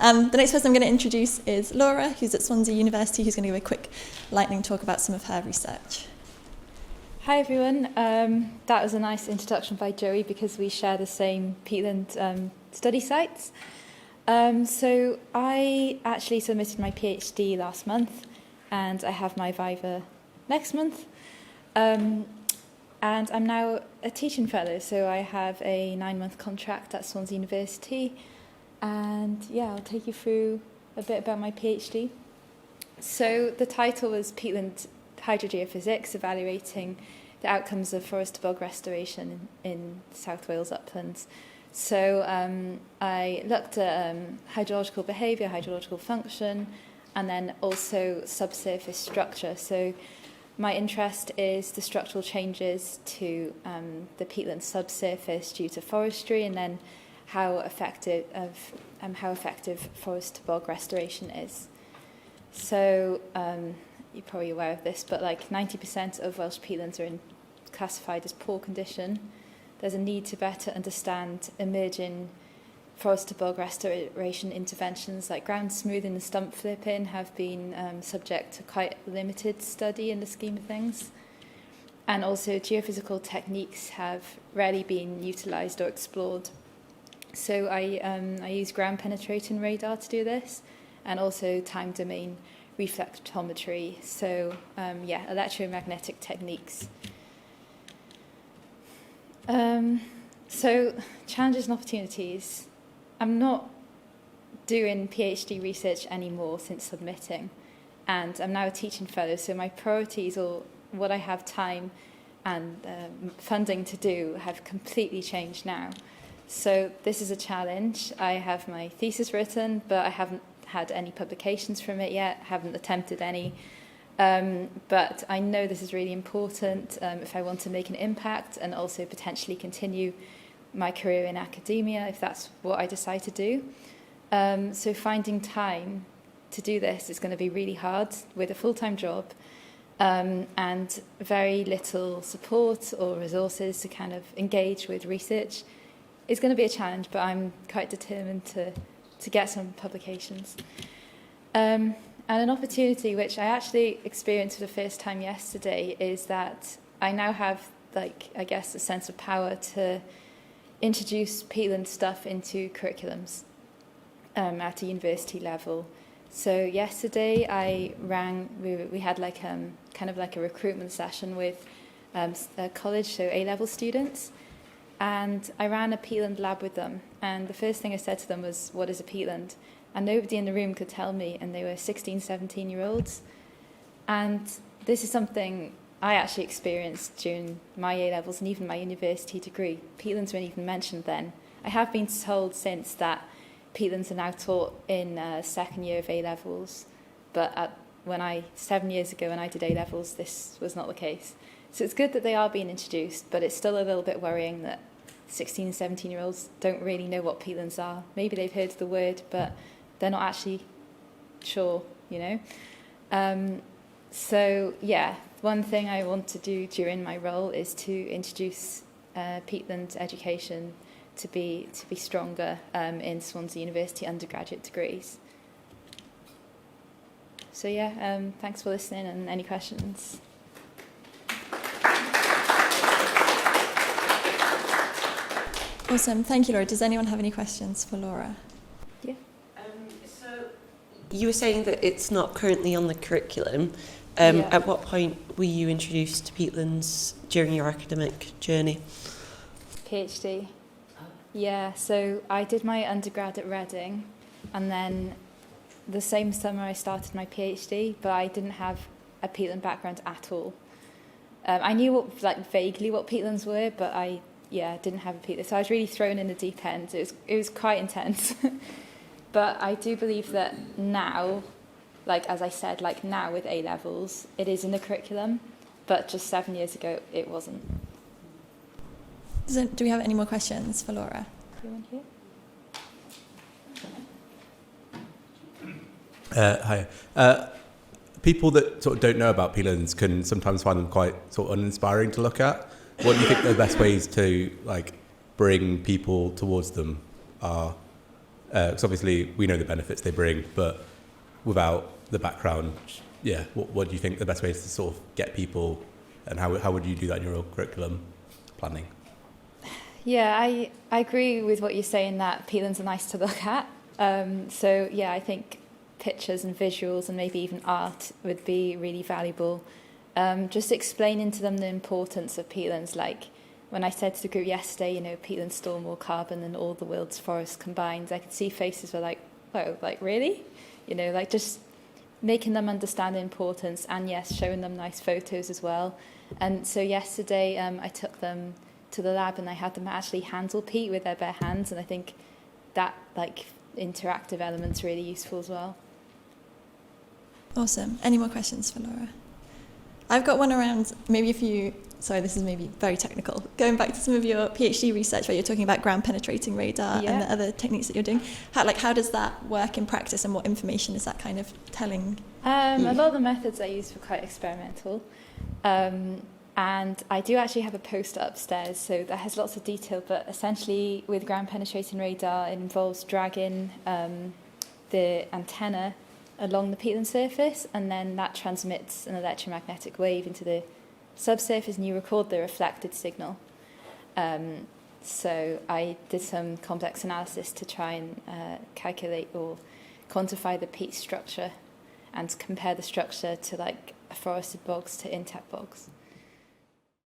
The next person I'm going to introduce is Laura, who's at Swansea University, who's going to give a quick lightning talk about some of her research. Hi everyone. That was a nice introduction by Joey because we share the same Peatland study sites. So I actually submitted my PhD last month and I have my Viva next month. And I'm now a teaching fellow, so I have a 9-month contract at Swansea University. And yeah, I'll take you through a bit about my PhD. So the title was Peatland Hydrogeophysics, evaluating the outcomes of forest-to-bog restoration in South Wales Uplands. So I looked at hydrological behaviour, hydrological function, and then also subsurface structure. So my interest is the structural changes to the peatland subsurface due to forestry, and then how effective forest-to-bog restoration is. So you're probably aware of this, but like 90% of Welsh peatlands are classified as poor condition. There's a need to better understand emerging forest-to-bog restoration interventions like ground smoothing and stump flipping have been subject to quite limited study in the scheme of things. And also geophysical techniques have rarely been utilised or explored. So I use ground penetrating radar to do this, and also time domain reflectometry. So electromagnetic techniques. So challenges and opportunities. I'm not doing PhD research anymore since submitting, and I'm now a teaching fellow, so my priorities, or what I have time and funding to do, have completely changed now. So this is a challenge. I have my thesis written, but I haven't had any publications from it yet, haven't attempted any. But I know this is really important if I want to make an impact and also potentially continue my career in academia, if that's what I decide to do. So finding time to do this is going to be really hard with a full-time job and very little support or resources to kind of engage with research. It's going to be a challenge, but I'm quite determined to get some publications. And an opportunity which I actually experienced for the first time yesterday is that I now have, a sense of power to introduce peatland stuff into curriculums at a university level. So yesterday we had kind of like a recruitment session with a college, so A-level students, and I ran a peatland lab with them. And the first thing I said to them was, what is a peatland? And nobody in the room could tell me, and they were 16, 17-year-olds. And this is something I actually experienced during my A-levels and even my university degree. Peatlands weren't even mentioned then. I have been told since that peatlands are now taught in second year of A-levels, but 7 years ago when I did A-levels, this was not the case. So it's good that they are being introduced, but it's still a little bit worrying that 16 and 17-year-olds don't really know what peatlands are. Maybe they've heard the word, but they're not actually sure, So one thing I want to do during my role is to introduce peatland education to be stronger in Swansea University undergraduate degrees. So thanks for listening, and any questions? Awesome, thank you, Laura. Does anyone have any questions for Laura? Yeah. So you were saying that it's not currently on the curriculum. At what point were you introduced to peatlands during your academic journey? PhD. Yeah, so I did my undergrad at Reading, and then the same summer I started my PhD, but I didn't have a peatland background at all. I knew vaguely what peatlands were, but I didn't have a peatland. So I was really thrown in the deep end. It was quite intense. But I do believe that now, as I said, now with A-levels, it is in the curriculum, but just 7 years ago, it wasn't. Do we have any more questions for Laura? Anyone here? Hi. People that sort of don't know about peatlands can sometimes find them quite sort of uninspiring to look at. What do you think the best ways to bring people towards them are? Because obviously we know the benefits they bring, but without the background, what do you think the best way is to sort of get people, and how would you do that in your curriculum planning? Yeah, I agree with what you're saying, that peatlands are nice to look at. So yeah, I think pictures and visuals and maybe even art would be really valuable. Just explaining to them the importance of peatlands. Like when I said to the group yesterday, peatlands store more carbon than all the world's forests combined, I could see faces were like, whoa, like really? Like just making them understand the importance, and yes, showing them nice photos as well. And so yesterday I took them to the lab and I had them actually handle peat with their bare hands, and I think that interactive element's really useful as well. Awesome. Any more questions for Laura? I've got one around, sorry, this is maybe very technical. Going back to some of your PhD research where you're talking about ground penetrating radar and the other techniques that you're doing, how does that work in practice, and what information is that kind of telling you? A lot of the methods I used were quite experimental. And I do actually have a poster upstairs, so that has lots of detail, but essentially with ground penetrating radar, it involves dragging the antenna along the peatland surface, and then that transmits an electromagnetic wave into the subsurface, and you record the reflected signal. So I did some complex analysis to try and calculate or quantify the peat structure and compare the structure to forested bogs to intact bogs.